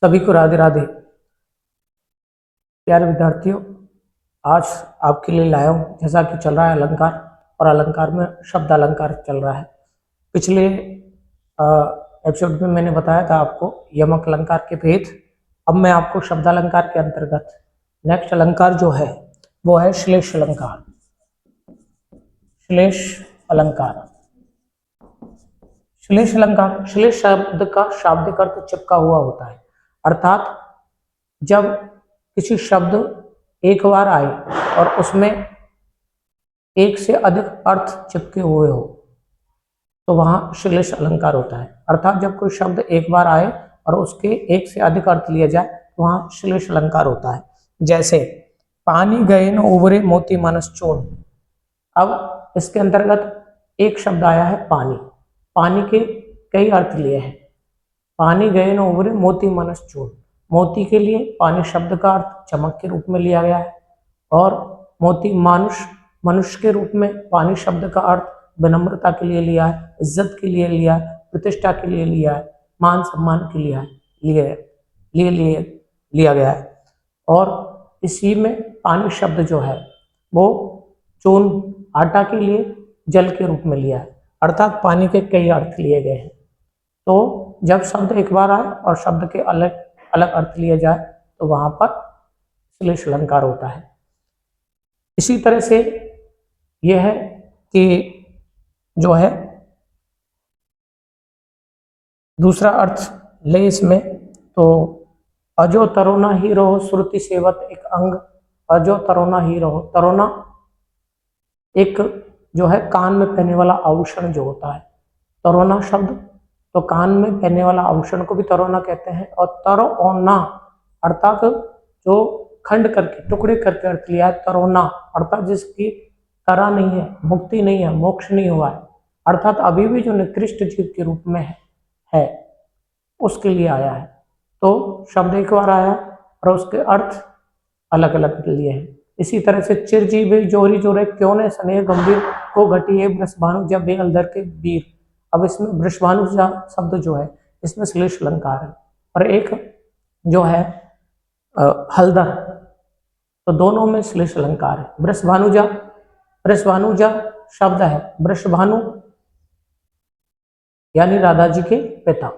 सभी को राधे राधे। प्यारे विद्यार्थियों, आज आपके लिए लाया हूँ, जैसा कि चल रहा है अलंकार, और अलंकार में शब्द अलंकार चल रहा है। पिछले एपिसोड में मैंने बताया था आपको यमक अलंकार के भेद। अब मैं आपको शब्द अलंकार के अंतर्गत नेक्स्ट अलंकार जो है वो है श्लेष अलंकार। श्लेष अलंकार, श्लेष अलंकार, श्लेष शब्द का शाब्दिक अर्थ चिपका हुआ होता है, अर्थात जब किसी शब्द एक बार आए और उसमें एक से अधिक अर्थ चिपके हुए हो तो वहां श्लेष अलंकार होता है। अर्थात जब कोई शब्द एक बार आए और उसके एक से अधिक अर्थ लिया जाए तो वहां श्लेष अलंकार होता है। जैसे पानी गए न उबरे मोती मानस चूर्ण। अब इसके अंतर्गत एक शब्द आया है पानी, पानी के कई अर्थ लिए हैं। पानी गए न उबरे मोती मानस चूर्ण, मोती के लिए पानी शब्द का अर्थ चमक के रूप में लिया गया है, और मोती मानुष मनुष्य के रूप में पानी शब्द का अर्थ विनम्रता के लिए लिया है, इज्जत के लिए लिया है, प्रतिष्ठा के लिए लिया है, मान सम्मान के लिए लिया गया है। और इसी में पानी शब्द जो है वो चूर्ण आटा के लिए जल के रूप में लिया है, अर्थात पानी के कई अर्थ लिए गए हैं। तो जब शब्द एक बार आए और शब्द के अलग अलग अर्थ लिए जाए तो वहां पर श्लेष अलंकार होता है। इसी तरह से यह है कि जो है दूसरा अर्थ ले इसमें, तो अजो तरोना ही रहो श्रुति सेवत एक अंग। अजो तरोना ही रहो, तरोना एक जो है कान में पहनने वाला आभूषण जो होता है, तरोना शब्द, तो कान में पहनने वाला आभूषण को भी तरोना कहते हैं। और तरोना अर्थात जो खंड करके टुकड़े करके अर्थ लिया है, तरोना अर्थात जिसकी तरा नहीं है, मुक्ति नहीं है, मोक्ष नहीं हुआ है, अर्थात अभी भी जो निकृष्ट जीव के रूप में है उसके लिए आया है। तो शब्द एक बार आया और उसके अर्थ अलग अलग लिए हैं। इसी तरह से चिरजीवी जोरी जोरे क्यों ने स्नेह गंभीर को घटी है वृषभानु जब बे अलदर के वीर। अब इसमें वृषभानु शब्द जो है इसमें श्लेष अलंकार है, और एक जो है हलदर, तो दोनों में श्लेष अलंकार है। वृषभानुजा, वृषभानुजा शब्द है, वृषभानु यानी राधा जी के पिता,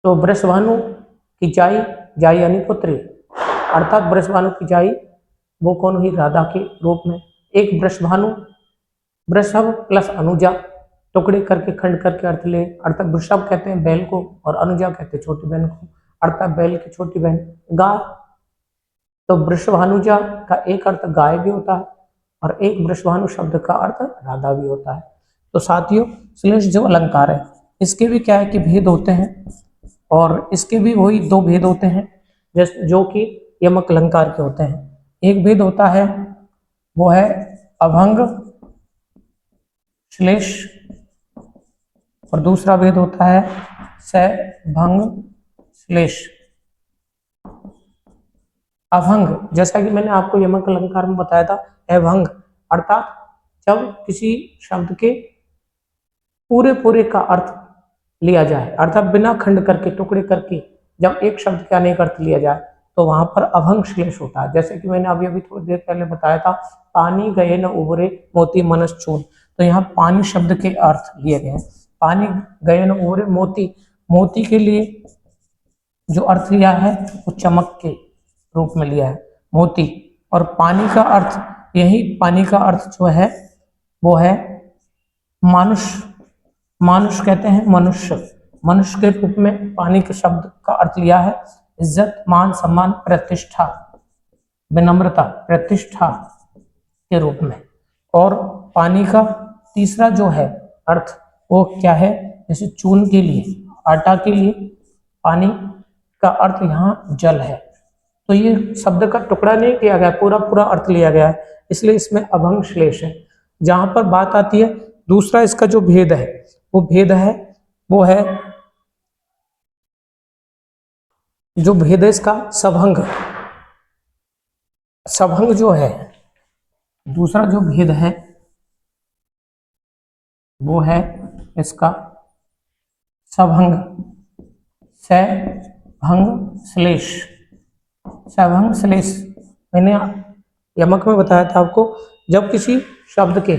तो वृषभानु की जाई, जाई यानी पुत्री, अर्थात वृषभानु की जाई वो कौन हुई, राधा के रूप में। एक वृषभानु, वृषभ प्लस अनुजा, टुकड़े करके खंड करके अर्थ ले, अर्थात वृषभ कहते हैं बैल को और अनुजा कहते हैं छोटी बहन को, अर्थात बैल की छोटी बहन गाय। तो वृषभानुजा का एक अर्थ गाय भी होता है और एक वृषभानु शब्द का अर्थ राधा भी होता है। तो साथियों, श्लेष जो अलंकार है इसके भी क्या है कि भेद होते हैं, और इसके भी वही दो भेद होते हैं जो कि यमक अलंकार के होते हैं। एक भेद होता है वो है अभंग श्लेष, और दूसरा भेद होता है सभंग श्लेष। अभंग, जैसा कि मैंने आपको यमक अलंकार में बताया था, अभंग अर्थात जब किसी शब्द के पूरे का अर्थ लिया जाए, अर्थात बिना खंड करके टुकड़े करके जब एक शब्द के अनेक अर्थ लिया जाए तो वहां पर अभंग श्लेष होता है। जैसे कि मैंने अभी थोड़ी देर पहले बताया था, पानी गए न उबरे मोती मनस चूर्ण, तो यहाँ पानी शब्द के अर्थ लिए गए हैं। पानी गए न उबरे मोती, मोती के लिए जो अर्थ लिया है वो चमक के रूप में लिया है मोती, और पानी का अर्थ, यही पानी का अर्थ जो है वो है मानुष, मानुष कहते हैं मनुष्य, मनुष्य के रूप में पानी के शब्द का अर्थ लिया है इज्जत, मान सम्मान, प्रतिष्ठा, विनम्रता, प्रतिष्ठा के रूप में। और पानी का तीसरा जो है अर्थ वो क्या है, जैसे चूर्ण के लिए, आटा के लिए पानी का अर्थ यहाँ जल है। तो ये शब्द का टुकड़ा नहीं किया गया, पूरा अर्थ लिया गया है, इसलिए इसमें अभंग श्लेष है। जहां पर बात आती है दूसरा इसका जो भेद है वो भेद है वो है जो भेद है इसका सभंग। सभंग जो है दूसरा जो भेद है वो है इसका सभंग, स भंग श्लेष, सभंग श्लेष। मैंने यमक में बताया था आपको, जब किसी शब्द के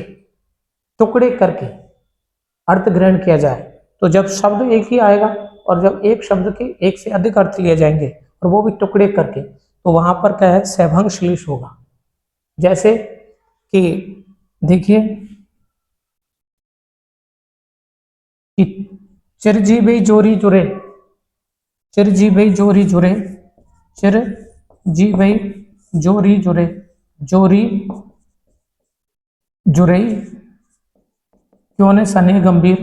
टुकड़े करके अर्थ ग्रहण किया जाए, तो जब शब्द एक ही आएगा और जब एक शब्द के एक से अधिक अर्थ लिए जाएंगे और वो भी टुकड़े करके, तो वहां पर क्या है, सभंग श्लेष होगा। जैसे कि देखिए कि चिरजीवी जोरी जुरे, चिरजीवी जोरी जुरे, चिरजीवी जोरी जुरे, जोरी जुरे, क्यों ने स्नेह गंभीर,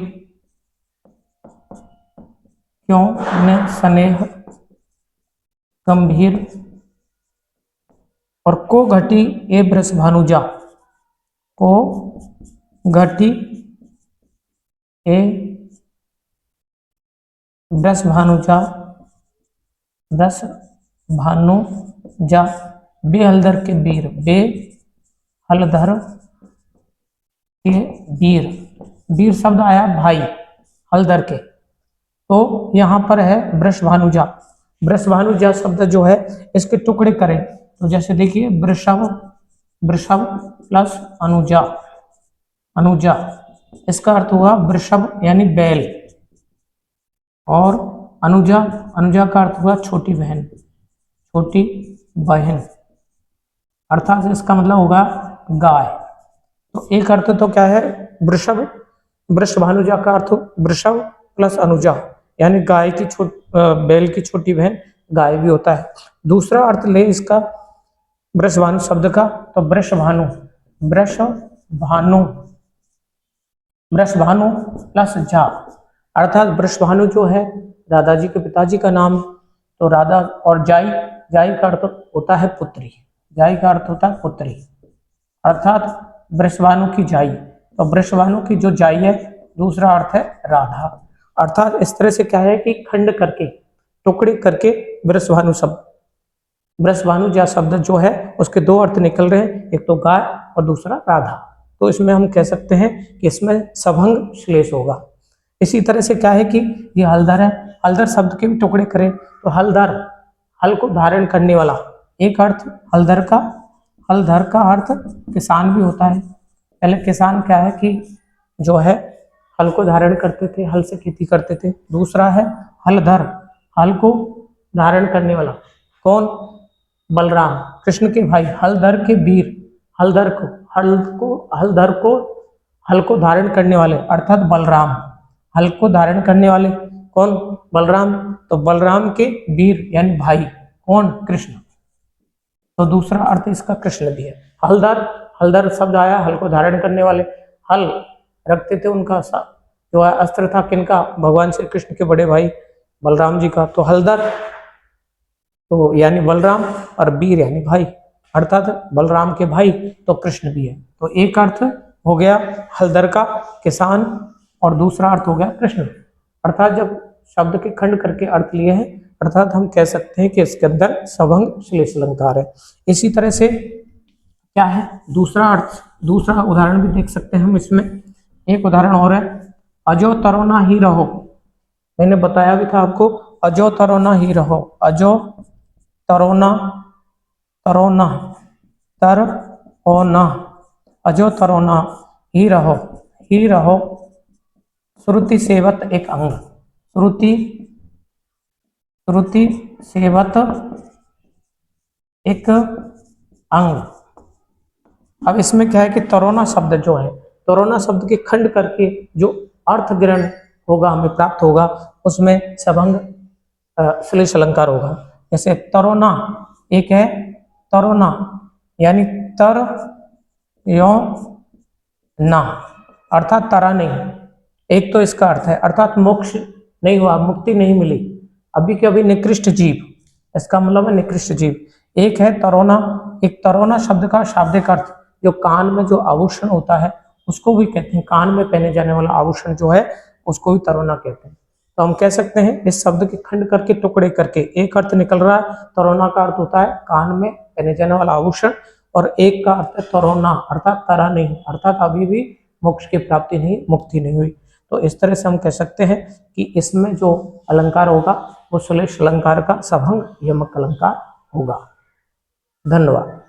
क्यों ने स्नेह गंभीर, और को घटी ए ब्रस भानुजा, को घटी ए ब्रस भानुजा, ब्रस भानुजा, बे हलधर के वीर, बे हलधर के वीर, वीर शब्द आया भाई हलधर के, तो यहां पर है वृषभानुजा। वृषभानुजा शब्द जो है इसके टुकड़े करें तो जैसे देखिए वृषभ, वृषभ प्लस अनुजा, अनुजा, इसका अर्थ हुआ वृषभ यानी बैल, और अनुजा, अनुजा का अर्थ हुआ छोटी बहन, छोटी बहन, अर्थात इसका मतलब होगा गाय। तो एक अर्थ तो क्या है, वृषभ, वृषभानुजा का अर्थ वृषभ प्लस अनुजा यानी गाय की बैल की छोटी बहन गाय भी होता है। दूसरा अर्थ ले इसका वृषभानु शब्द का, तो वृषभानु, वृषभानु, वृषभानु प्लस झा, अर्थात वृषभानु जो है राधा जी के पिताजी का नाम, तो राधा, और जाई, जाई का अर्थ होता है पुत्री, जाई का अर्थ होता है पुत्री, अर्थात वृषभानु की जाई, तो वृषभानु की जो जाई है, दूसरा अर्थ है राधा। अर्थात इस तरह से क्या है कि खंड करके, टुकड़े करके वृषभानु शब्द, वृषभानु जा शब्द जो है उसके दो अर्थ निकल रहे हैं, एक तो गाय और दूसरा राधा। तो इसमें हम कह सकते हैं कि इसमें सभंग श्लेष होगा। इसी तरह से क्या है कि ये हलधर है, हलधर शब्द के भी टुकड़े करें तो हलधर, हल को धारण करने वाला, एक अर्थ हलधर का, हलधर का अर्थ किसान भी होता है। पहले किसान क्या है कि जो है हल को धारण करते थे, हल से खेती करते थे। दूसरा है हलधर, हल को धारण करने वाला, कौन, बलराम, कृष्ण के भाई, हलधर के वीर, हलधर को, हलधर को, हल को धारण करने वाले अर्थात बलराम, हल को धारण करने वाले कौन, बलराम, तो बलराम के वीर यानी भाई कौन, कृष्ण, तो दूसरा अर्थ इसका कृष्ण भी है। हलधर, हलधर शब्द आया हल को धारण करने वाले, हल रखते थे, उनका जो है अस्त्र था किनका, भगवान श्री कृष्ण के बड़े भाई बलराम जी का, तो हलधर तो यानी बलराम, और वीर यानी भाई, अर्थात बलराम के भाई तो कृष्ण भी है। तो एक अर्थ हो गया हलधर का किसान और दूसरा अर्थ हो गया कृष्ण। अर्थात जब शब्द के खंड करके अर्थ लिए हैं, अर्थात हम कह सकते हैं कि इसके अंदर सभंग श्लेष अलंकार है। इसी तरह से क्या है दूसरा अर्थ, दूसरा उदाहरण भी देख सकते हैं हम इसमें। एक उदाहरण और है, अजो तरोना ही रहो, मैंने बताया भी था आपको, अजो तरोना ही रहो, अजो तरोना, तरोना, तर ओना, अजो तरोना ही रहो, ही रहो, श्रुति सेवत एक अंग, श्रुति, श्रुति सेवत एक अंग। अब इसमें क्या है कि तरोना शब्द जो है, तरोना शब्द के खंड करके जो अर्थ ग्रहण होगा हमें प्राप्त होगा, उसमें सभंग श्लेष अलंकार होगा। जैसे तरोना, एक है तरोना यानी तर यो ना, अर्थात तरा नहीं, एक तो इसका अर्थ है अर्थात मोक्ष नहीं हुआ, मुक्ति नहीं मिली, अभी के अभी निकृष्ट जीव, इसका मतलब है निकृष्ट जीव। एक है तरोना, एक तरोना शब्द का शाब्दिक अर्थ जो कान में जो आभूषण होता है उसको भी कहते हैं, कान में पहने जाने वाला आभूषण जो है उसको भी तरोना कहते हैं। तो हम कह सकते हैं इस शब्द के खंड करके टुकड़े करके एक अर्थ निकल रहा है, तरोना का अर्थ होता है कान में पहने जाने वाला आभूषण, और एक का अर्थ है तरोना अर्थात तरा नहीं, अर्थात अभी भी मोक्ष की प्राप्ति नहीं, मुक्ति नहीं हुई। तो इस तरह से हम कह सकते हैं कि इसमें जो अलंकार होगा वो श्लेष अलंकार का सभंग यमक अलंकार होगा। धन्यवाद।